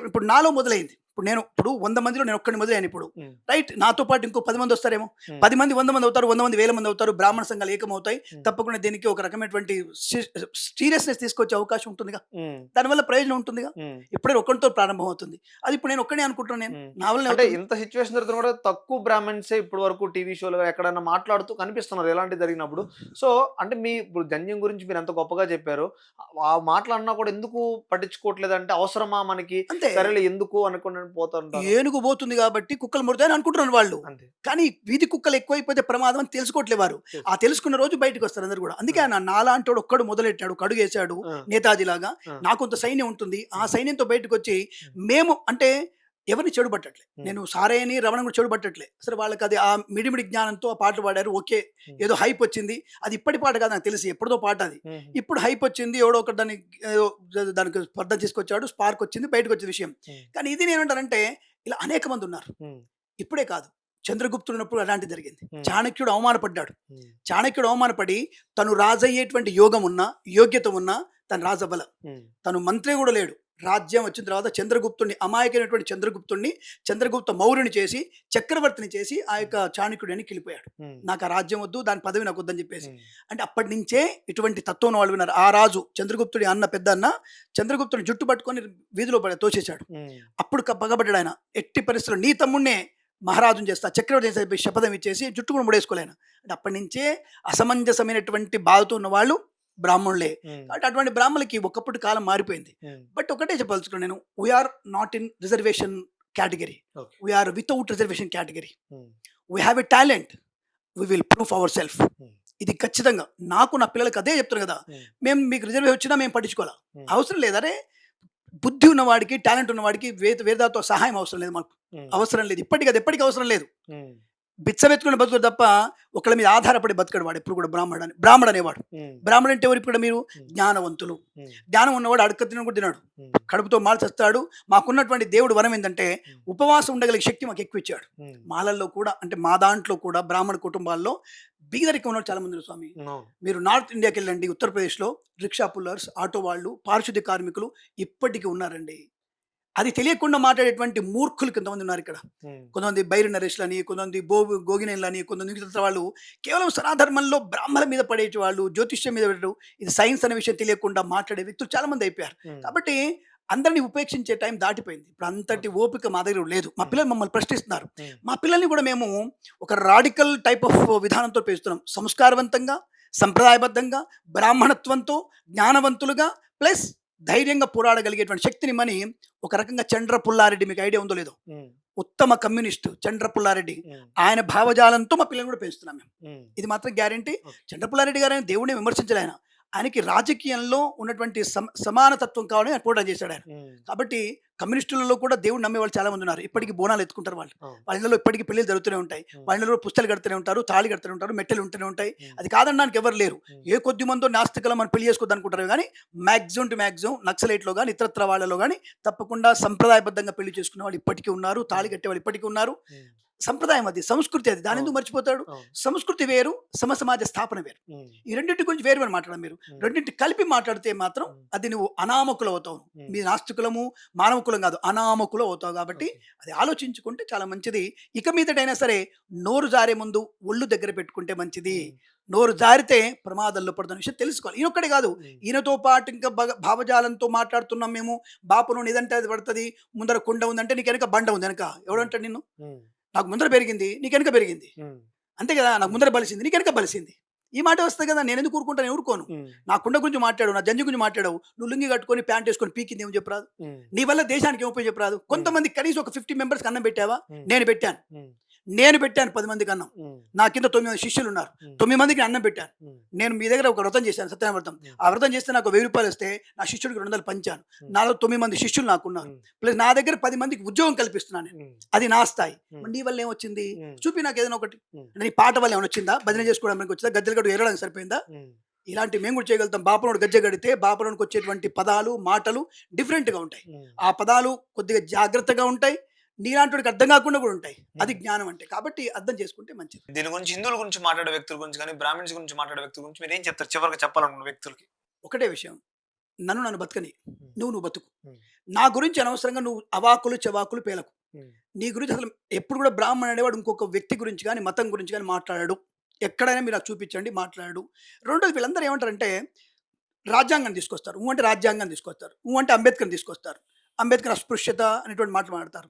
ఇప్పుడు నాలో మొదలైంది. ఇప్పుడు 100 మందిలో నేను ఒక్కడిని మొదలైన ఇప్పుడు రైట్, నాతో పాటు ఇంకో 10 మంది వస్తారేమో, 10 మంది 100 మంది అవుతారు, 100 మంది 1000 మంది అవుతారు, బ్రాహ్మణ సంఘాలు ఏకమవుతాయి. తప్పకుండా దీనికి ఒక రకమైనటువంటి సీరియస్నెస్ తీసుకొచ్చే అవకాశం ఉంటుందిగా, దానివల్ల ప్రయోజనం ఉంటుందిగా. ఇప్పుడే ఒక్కడితో ప్రారంభం అవుతుంది. అది ఇప్పుడు నేను ఒక్కడే అనుకుంటున్నాను. నేను నా వల్ల అంటే ఇంత సిచ్యువేషన్ జరుగుతున్నా కూడా తక్కువ బ్రాహ్మణ్సే ఇప్పటి వరకు టీవీ షోలు ఎక్కడైనా మాట్లాడుతూ కనిపిస్తున్నారు ఎలాంటి జరిగినప్పుడు. సో అంటే మీ ఇప్పుడు జంధ్యం గురించి మీరు ఎంత గొప్పగా చెప్పారు, ఆ మాటలన్నా కూడా ఎందుకు పట్టించుకోవట్లేదు అంటే అవసరమా మనకి, సరేలే ఎందుకు అనుకున్న అన్నట్టు పోతుంటారు. ఏనుగు పోతుంది కాబట్టి కుక్కలు ముడతాయని అనుకుంటున్నారు వాళ్ళు. అంతే. కానీ వీధి కుక్కలు ఎక్కువైపోతే ప్రమాదం అని తెలుసుకోవట్లేదు వారు. ఆ తెలుసుకున్న రోజు బయటకు వస్తారు అందరు కూడా. అందుకే ఆయన నాలాంటోడు ఒక్కడు మొదలెట్టాడు, కడుగేశాడు ఆ! నేతాజీలాగా. ఆ! నాకు కొంత సైన్యం ఉంటుంది. ఆ సైన్యంతో బయటకు వచ్చి మేము అంటే ఎవరిని చెడు పట్టట్లే. నేను సారేని రమణ కూడా చెడు పట్టట్లే. అసలు వాళ్ళకి అది ఆ మిడిమిడి జ్ఞానంతో ఆ పాటలు పాడారు. ఓకే. ఏదో హైప్ వచ్చింది. అది ఇప్పటి పాట కాదు నాకు తెలిసి. ఎప్పుడుదో పాట అది. హుహు. ఇప్పుడు హైప్ వచ్చింది. ఎవడో ఒకడు దాన్ని ఏదో దానికి స్పర్ధ తీసుకొచ్చాడు. స్పార్క్ వచ్చింది. బయటకు వచ్చిన విషయం. హ్మ్. కానీ ఇది నేనేమంటానంటే ఇలా అనేక మంది ఉన్నారు. హ్మ్. ఇప్పుడే కాదు. చంద్రగుప్తుడు ఉన్నప్పుడు అలాంటిది జరిగింది. హ్మ్. చాణక్యుడు అవమానపడ్డాడు. హ్మ్. చాణక్యుడు అవమానపడి తను రాజయ్యేటువంటి యోగం ఉన్నా, యోగ్యత ఉన్నా తను రాజవ్వల. హ్మ్. తను మంత్రి కూడా లేడు. రాజ్యం వచ్చిన తర్వాత చంద్రగుప్తుడిని అమాయకమైనటువంటి చంద్రగుప్త మౌర్యుని చేసి చక్రవర్తిని చేసి ఆ యొక్క చాణక్యుడు వెనక్కి వెళ్ళిపోయాడు. హ్మ్. నాకు ఆ రాజ్యం వద్దు, దాని పదవి నాకు వద్దని చెప్పేసి. హ్మ్. అంటే అప్పటి నుంచే ఇటువంటి తత్వం ఉన్న వాళ్ళు విన్నారు. ఆ రాజు చంద్రగుప్తుడి అన్న పెద్ద అన్న చంద్రగుప్తుని జుట్టు పట్టుకొని వీధిలో తోసేశాడు. హ్మ్. అప్పుడు పగబడ్డాడు ఆయన. ఎట్టి పరిస్థితుల్లో నీ తమ్ముడినే మహారాజుని చేస్తా, చక్రవర్తి చేస్తా చెప్పి శపథం ఇచ్చేసి జుట్టు కూడా ముడేసుకోలేను. అంటే అప్పటి నుంచే అసమంజసమైనటువంటి బాధతో ఉన్న వాళ్ళు బ్రాహ్మణులే. హ్మ్. కాబట్టి అటువంటి బ్రాహ్మణులకి ఒకప్పటి కాలం మారిపోయింది. హ్మ్. బట్ ఒకటే చెప్పదలుచుకున్నాను నేను, we are not in reservation category. Okay. We are without reservation category. Hmm. We have a talent. We will prove our self. Hmm. ఇది ఖచ్చితంగా నాకు నా పిల్లలకి అదే చెప్తాను కదా. హ్మ్. మేము మీకు రిజర్వేషన్ వచ్చినా మేము పట్టించుకోవాలా. హ్మ్. అవసరం లేదు. అరే బుద్ధి ఉన్నవాడికి, టాలెంట్ ఉన్నవాడికి వేదాతో సహాయం అవసరం లేదు. మాకు హ్మ్. అవసరం లేదు. ఇప్పటికి అది ఎప్పటికీ అవసరం లేదు. హ్మ్. బిచ్చమెత్తుకుని బతుకుడు తప్ప ఒకళ్ళ మీద ఆధారపడి బతకడు వాడు ఎప్పుడు కూడా. బ్రాహ్మడు అనేవాడు. హ్మ్. బ్రాహ్మడు అంటే ఎవరు ఇప్పుడు మీరు? హ్మ్. జ్ఞానవంతులు. హ్మ్. జ్ఞానం ఉన్నవాడు అడుక్క తినను కూడా తినాడు. హ్మ్. కడుపుతో మాల్చేస్తాడు. మాకున్నటువంటి దేవుడు వరం ఏంటంటే హ్మ్. ఉపవాసం ఉండగలిగే శక్తి మాకు ఎక్కువ ఇచ్చాడు. హ్మ్. మాలల్లో కూడా అంటే మా దాంట్లో కూడా బ్రాహ్మణ కుటుంబాల్లో బీదరికం ఉన్నవాడు చాలా మంది ఉన్నారు స్వామి. అవును. మీరు నార్త్ ఇండియాకి వెళ్ళండి, ఉత్తరప్రదేశ్లో రిక్షా పుల్లర్స్, ఆటో వాళ్ళు, పారిశుద్ధ్య కార్మికులు ఇప్పటికీ ఉన్నారండి. అది తెలియకుండా మాట్లాడేటువంటి మూర్ఖులు కొంతమంది ఉన్నారు ఇక్కడ. హ్మ్. కొంతమంది బైరి నరేష్లని, కొంతమంది గోగినేళ్ళని, కొంతమంది మిగతా వాళ్ళు కేవలం సనాధర్మంలో బ్రాహ్మణుల మీద పడేటి వాళ్ళు, జ్యోతిష్యం మీద పడేటు, ఇది సైన్స్ అనే విషయం తెలియకుండా మాట్లాడే వ్యక్తులు చాలా మంది అయిపోయారు. హ్మ్. కాబట్టి అందరిని ఉపేక్షించే టైం దాటిపోయింది. ఇప్పుడు అంతటి ఓపిక మా దగ్గర లేదు. మా పిల్లలు మమ్మల్ని ప్రశ్నిస్తున్నారు. హ్మ్. మా పిల్లల్ని కూడా మేము ఒక రాడికల్ టైప్ ఆఫ్ విధానంతో పెంచుతున్నాం. సంస్కారవంతంగా, సంప్రదాయబద్ధంగా, బ్రాహ్మణత్వంతో, జ్ఞానవంతులుగా, ప్లస్ ధైర్యంగా పోరాడగలిగేటువంటి శక్తిని మని ఒక రకంగా చండ్ర పుల్లారెడ్డి, మీకు ఐడియా ఉందో లేదో, హ్మ్. ఉత్తమ కమ్యూనిస్ట్ చండ్ర పుల్లారెడ్డి, హ్మ్. ఆయన భావజాలంతో మా పిల్లల్ని కూడా పెంచుతున్నాం మేము. హ్మ్. ఇది మాత్రం గ్యారంటీ. ఓకే. చండ్ర పుల్లారెడ్డి గారు ఆయన దేవుడిని విమర్శించలే. ఆయనకి రాజకీయంలో ఉన్నటువంటి సమానతత్వం కావాలని ఆయన పోరాటం చేశాడు ఆయన. హ్మ్. కాబట్టి కమ్యూనిస్టులలో కూడా దేవుడు నమ్మేవాళ్ళు చాలా మంది ఉన్నారు. ఇప్పటికీ బోనాలు ఎత్తుకుంటారు వాళ్ళు. అవును. వాళ్ళ ఇళ్ళలో ఇప్పటికీ పెళ్లిలు జరుగుతూనే ఉంటాయి. హ్మ్. వాళ్ళ ఇళ్ళలో పుస్తలు కడుతూనే ఉంటారు, తాళి కడుతూనే ఉంటారు, మెట్టెలు ఉంటూనే ఉంటాయి. హ్మ్. అది కాదనడానికి ఎవరు లేరు. హ్మ్. ఏ కొద్ది మందో నాస్తికులం మనం పెళ్లి చేసుకోవద్దు అనుకుంటారు కానీ మ్యాక్సిమం టు మ్యాక్సిమం నక్సలైట్లో కానీ ఇతరత్ర వాళ్ళలో కానీ తప్పకుండా సంప్రదాయబద్ధంగా పెళ్లి చేసుకునే వాళ్ళు ఇప్పటికీ ఉన్నారు. తాళి కట్టే వాళ్ళు ఇప్పటికీ ఉన్నారు. హ్మ్. సంప్రదాయం అది, సంస్కృతి అది. దాని ఎందుకు అవును. మర్చిపోతాడు? అవును. సంస్కృతి వేరు, సమాజ స్థాపన వేరు. హ్మ్. ఈ రెండింటి గురించి వేరు వేరు మాట్లాడాలి మీరు. హ్మ్. రెండింటి కలిపి మాట్లాడితే మాత్రం హ్మ్. అది నువ్వు అనామకులు అవుతావు. హ్మ్. మీ నాస్తికులము, మానవకులం కాదు, అనామకులు అవుతావు. కాబట్టి ఓకే. అది ఆలోచించుకుంటే చాలా మంచిది. ఇక మీదటైనా సరే నోరు జారే ముందు ఒళ్ళు దగ్గర పెట్టుకుంటే మంచిది. హ్మ్. నోరు జారితే ప్రమాదంలో పడుతున్న విషయం తెలుసుకోవాలి. ఈయనొక్కడే కాదు, హ్మ్. ఈయనతో పాటు ఇంకా భావజాలంతో మాట్లాడుతున్నాం మేము. బాపును ఇదంటే అది పడుతుంది, ముందర కుండ ఉందంటే నీకు వెనక బండ ఉంది. వెనక ఎవడంటాడు నిన్ను? హ్మ్. నాకు ముందర పెరిగింది, నీకు వెనక పెరిగింది. హ్మ్. అంతే కదా. నాకు హ్మ్. ముందర బలిసింది, నీకు వెనక బలిసింది. ఈ మాట వస్తుంది కదా. నేను ఎందుకు ఊరుకుంటాను? ఊరుకోను. హ్మ్. నా కుండ గురించి మాట్లాడు, నా జంజి గురించి మాట్లాడవు. నువ్వు లుంగి కట్టుకొని ప్యాంట్ వేసుకొని పీకింది ఏమో చెప్పరాదు. హ్మ్. నీ వల్ల దేశానికి ఏమో చెప్పరాదు. హ్మ్. కొంతమంది కనీసం ఒక 50 మెంబర్స్కి అన్నం పెట్టావా? హ్మ్. నేను పెట్టాను. హ్మ్. నేను పెట్టాను 10 మందికి అన్నం. హ్మ్. నా కింద 9 మంది శిష్యులు ఉన్నారు. హ్మ్. 9 మందికి అన్నం పెట్టాను. హ్మ్. నేను మీ దగ్గర ఒక వ్రతం చేశాను, సత్యనారాయణ వ్రతం. హ్మ్. ఆ వ్రతం చేస్తే నాకు 1000 రూపాయలు వస్తే నా శిష్యుడికి 200 పంచాను. హ్మ్. నాలో 9 మంది శిష్యులు నాకున్నారు. హ్మ్. ప్లస్ నా దగ్గర 10 మందికి ఉద్యోగం కల్పిస్తున్నాను నేను. హ్మ్. అది నా స్థాయి. హ్మ్. మరి నీ వల్ల ఏమొచ్చింది? హ్మ్. చూపి నాకు ఏదైనా ఒకటి. హ్మ్. నీ పాట వల్ల ఏమైనా వచ్చిందా? భజన చేసుకోవడానికి వచ్చిందా? గద్దెలు గడు ఎరడానికి సరిపోయిందా? హ్మ్. ఇలాంటి మేము కూడా చేయగలుగుతాం. బాపనోడు గజ్జె గడితే బాపనోడికి వచ్చేటువంటి పదాలు, మాటలు డిఫరెంట్‌గా ఉంటాయి. హ్మ్. ఆ పదాలు కొద్దిగా జాగ్రత్తగా ఉంటాయి. నీలాంటోడికి అర్థం కాకుండా కూడా ఉంటాయి. అది హ్మ్. జ్ఞానం అంటే. కాబట్టి అర్థం చేసుకుంటే మంచిది. దీని గురించి హిందువుల గురించి మాట్లాడే వ్యక్తుల గురించి గాని, బ్రాహ్మిన్స్ గురించి మాట్లాడే వ్యక్తుల గురించి మీరేం చెప్తారు చివరగా చెప్పాలనుకున్న వ్యక్తులకి? ఒకటే విషయం. నన్ను బతకని. హ్మ్. నువ్వు బతుకు. హ్మ్. నా గురించి అనవసరంగా నువ్వు అవాకులు, చవాకులు పేలకు. హ్మ్. నీ గురించి అసలు ఎప్పుడు కూడా బ్రాహ్మణుడు అనేవాడు ఇంకొక వ్యక్తి గురించి గాని, మతం గురించి గాని మాట్లాడడు. ఎక్కడైనా మీరు అది చూపించండి, మాట్లాడడు. రెండోది వీళ్ళందరూ ఏమంటారంటే రాజ్యాంగం తీసుకొస్తారు. అంటే రాజ్యాంగం తీసుకొస్తారు. అంటే అంబేద్కర్‌ని తీసుకొస్తారు. అంబేద్కర్ అస్పృశ్యత అనేటువంటి మాటలు మాట్లాడతారు.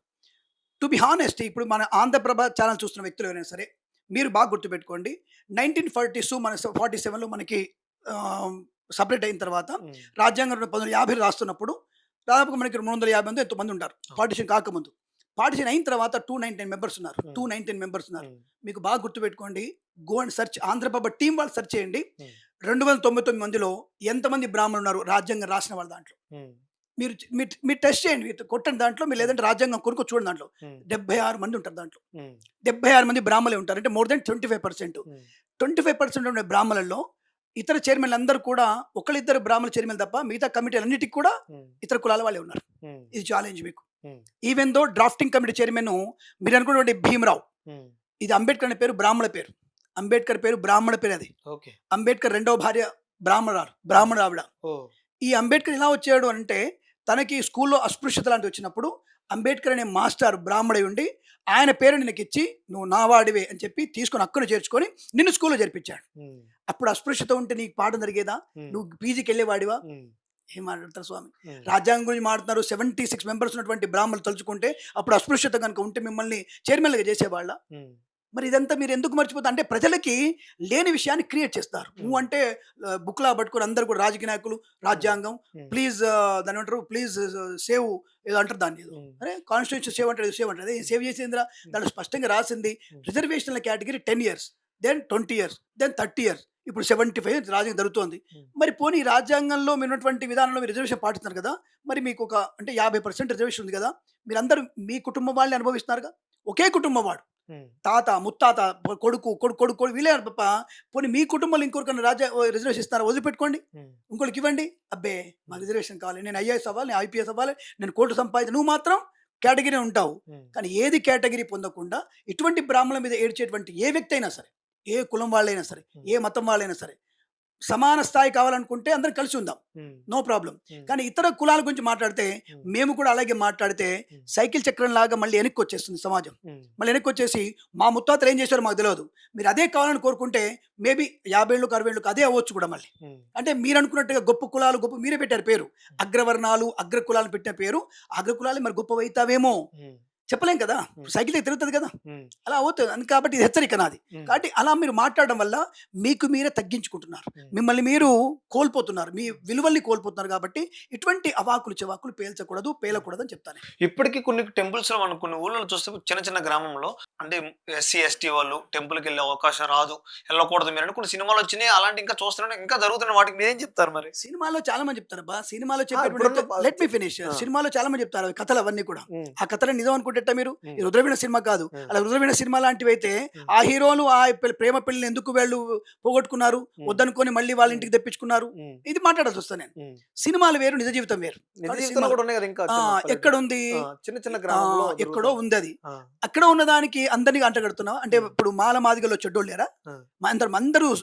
టు బి హానెస్ట్ ఇప్పుడు మన ఆంధ్రప్రభ ఛానల్ చూస్తున్న వ్యక్తులు ఎవరైనా సరే, మీరు బాగా గుర్తుపెట్టుకోండి. 1942 మన 47లో మనకి ఆహ్, సెపరేట్ అయిన తర్వాత హ్మ్. రాజ్యాంగం 1950 రాస్తున్నప్పుడు దాదాపుగా మనకి 250 మందో ఎంతోమంది ఉంటారు. అవును. పార్టిషన్ కాకముందు. పార్టిషన్ అయిన తర్వాత 299 మెంబర్స్ ఉన్నారు. Hmm. 299 మెంబర్స్ ఉన్నారు. ఉమ్, మీకు బాగా గుర్తుపెట్టుకోండి. Go and search Andhra Prabha team వాళ్ళు సెర్చ్ చేయండి. ఉమ్, 299 మందిలో ఎంతమంది బ్రాహ్మణులు ఉన్నారు రాజ్యాంగం రాసిన వాళ్ళ దాంట్లో. ఉమ్, మీరు టెస్ట్ చేయండి. మీరు కొట్టండి దాంట్లో. మీరు లేదంటే రాజ్యాంగం కొనుక్కో చూడండి దాంట్లో. ఉమ్, 76 మంది ఉంటారు దాంట్లో. ఉమ్, 76 మంది బ్రాహ్మలే ఉంటారు. అంటే మోర్ దెన్ 25%. ఉమ్, 25% ఉండే బ్రాహ్మణులలో ఇతర చైర్మన్లు అందరూ కూడా ఒకళ్ళిద్దరు బ్రాహ్మణ చైర్మన్ తప్ప మిగతా కమిటీలు అన్నిటికి కూడా ఉమ్, ఇతర కులాల వాళ్ళే ఉన్నారు. ఉమ్, ఇది ఛాలెంజ్ మీకు. Um, even though drafting committee chairman మీరు అనుకున్నటువంటి భీమరావు, ఉమ్, ఇది అంబేద్కర్ అనే పేరు బ్రాహ్మణ పేరు. అంబేద్కర్ పేరు బ్రాహ్మణ పేరు అది. ఓకే. అంబేద్కర్ రెండవ భార్య బ్రాహ్మణ ఆవిడ. ఓ. ఈ అంబేద్కర్ ఎలా వచ్చాడు అంటే తనకి స్కూల్లో అస్పృశ్యత లాంటివి వచ్చినప్పుడు అంబేద్కర్ అనే మాస్టర్ బ్రాహ్మణుడు ఉండి ఆయన పేరుని నీకు ఇచ్చి నువ్వు నా వాడివే అని చెప్పి తీసుకొని హక్కును చేర్చుకొని నిన్ను స్కూల్లో జరిపించాడు. ఉమ్, అప్పుడు అస్పృశ్యత ఉంటే నీకు పాఠం జరిగేదా? ఉమ్, నువ్వు పీజీకి వెళ్ళేవాడివా? ఉమ్, ఏం మాట్లాడతారు స్వామి? ఉమ్, రాజ్యాంగం గురించి మాట్లాడుతున్నారు. 76 మెంబర్స్ ఉన్నటువంటి బ్రాహ్మణులు తలుచుకుంటే అప్పుడు అస్పృశ్యత కనుక ఉంటే మిమ్మల్ని చైర్మన్లుగా చేసేవాళ్ళ? ఉమ్, మరి ఇదంతా మీరు ఎందుకు మర్చిపోతారు? అంటే ప్రజలకి లేని విషయాన్ని క్రియేట్ చేస్తారు. నువ్వు అంటే బుక్లా పట్టుకొని అందరు కూడా రాజకీయ నాయకులు రాజ్యాంగం ఉమ్, ప్లీజ్ దాని అంటారు ప్లీజ్ సేవ్ ఏదో అంటారు దాన్ని. ఏదో ఉమ్, అరే కాన్స్టిట్యూషన్ సేవ్ అంటారు, సేవ్ అంటారు. అదే సేవ్ చేసిందిరా? దాంట్లో స్పష్టంగా రాసింది రిజర్వేషన్ల category 10 years, then 20 years, then 30 years, ఇప్పుడు 75 రాజ్యాంగం జరుగుతోంది. మరి పోనీ ఈ రాజ్యాంగంలో మీరు ఉన్నటువంటి విధానంలో మీరు రిజర్వేషన్ పాటిస్తున్నారు కదా, మరి మీకు ఒక అంటే 50% రిజర్వేషన్ ఉంది కదా, మీరందరూ మీ కుటుంబం వాళ్ళని అనుభవిస్తున్నారుగా. ఒకే కుటుంబం వాడు, ఉమ్, తాత ముత్తాత కొడుకు కొడుకు కొడుకు కొడుకు వీళ్ళే తప్ప పోనీ మీ కుటుంబంలో ఇంకొకరికన్నా రిజర్వేషన్ ఇస్తారా? వదిలిపెట్టుకోండి, ఉమ్, ఇంకోటికి ఇవ్వండి. అబ్బే మాకు రిజర్వేషన్ కావాలి, నేను ఐఏఎస్ అవ్వాలి, నేను ఐపీఎస్ అవ్వాలి, నేను కోర్టు సంపాదించి, నువ్వు మాత్రం కేటగిరీ ఉంటావు. ఉమ్, కానీ ఏది కేటగిరీ పొందకుండా ఇటువంటి బ్రాహ్మణుల మీద ఏడ్చేటువంటి ఏ వ్యక్తి అయినా సరే, ఏ కులం వాళ్ళైనా సరే, ఏ మతం వాళ్ళైనా సరే, సమాన స్థాయి కావాలనుకుంటే అందరం కలిసి ఉందాం, ఉమ్, నో ప్రాబ్లం. ఉమ్, కానీ ఇతర కులాల గురించి మాట్లాడితే ఉమ్, మేము కూడా అలాగే మాట్లాడితే సైకిల్ చక్రం లాగా మళ్ళీ వెనక్కి వచ్చేస్తుంది సమాజం. ఉమ్, మళ్ళీ వెనక్కి వచ్చేసి మా ముత్తాతలు ఏం చేశారో మాకు తెలియదు, మీరు అదే కావాలని కోరుకుంటే మేబీ 50 ఏళ్ళకు 60 ఏళ్ళకు అదే అవ్వచ్చు కూడా మళ్ళీ. ఉమ్, అంటే మీరు అనుకున్నట్టుగా గొప్ప కులాలు గొప్ప మీరే పెట్టారు పేరు, అగ్రవర్ణాలు అగ్ర కులాలు పెట్టిన పేరు, అగ్ర కులాలు మరి గొప్ప అవుతావేమో ఉమ్, చెప్పలేం కదా, సైకిల్ తిరుగుతుంది కదా, ఉమ్, అలా అవుతుంది. కాబట్టి ఇది హెచ్చరిక నాది. ఉమ్, కాబట్టి అలా మీరు మాట్లాడడం వల్ల మీకు మీరే తగ్గించుకుంటున్నారు, ఉమ్. మిమ్మల్ని మీరు కోల్పోతున్నారు, మీ విలువల్ని కోల్పోతున్నారు. కాబట్టి ఇటువంటి అవాకులు చెవాకులు పేలకూడదు అని చెప్తాను. ఇప్పటికీ కొన్ని టెంపుల్స్ లో మనం కొన్ని ఊళ్ళలో చూస్తే చిన్న చిన్న గ్రామంలో అంటే ఎస్సీ ఎస్టీ వాళ్ళు టెంపుల్కి వెళ్ళే అవకాశం రాదు, వెళ్ళకూడదు మీరు అని కొన్ని సినిమాలు వచ్చినాయి. అలాంటి ఇంకా చూస్తున్నాం, ఇంకా జరుగుతున్న వాటికి మీరేం చెప్తారు మరి? సినిమాలో చాలా మంది చెప్తారు బా, సినిమాలో ఇప్పుడున్న చెప్పేటువంటి లెట్ మీ ఫినిష్. ఆ. సినిమాలో చాలా మంది చెప్తారు అవి కథలు అవన్నీ కూడా. ఉమ్, ఆ కథలు నిజం అనుకుంటే మీరు ఉమ్. ఈ రుద్రవీణ సినిమా కాదు, ఉమ్. అలా రుద్రవీణ సినిమా లాంటివి అయితే ఆ హీరోలు ఆ ప్రేమ పెళ్లిని ఎందుకు వీళ్ళు పోగొట్టుకున్నారు, వద్దనుకొని మళ్ళీ వాళ్ళ ఇంటికి తెప్పించుకున్నారు, ఉమ్, ఇది మాట్లాడాల్సి వస్తాను నేను. ఉమ్. సినిమాలు వేరు, నిజ జీవితం వేరు. నిజ కాబట్టి జీవితంలో కూడా ఉన్నాయి కదా ఇంకా ఆ, చిన్న పల్లెటూరు. ఎక్కడ ఉంది? చిన్న చిన్న గ్రామంలో ఎక్కడో ఉంది అది. ఆ, అక్కడ ఉన్నదానికి అందరినీ అంటగడుతున్నావు అంటే ఇప్పుడు మాల మాదిగలో చెడ్డోళ్ళు లేరా? ఆ.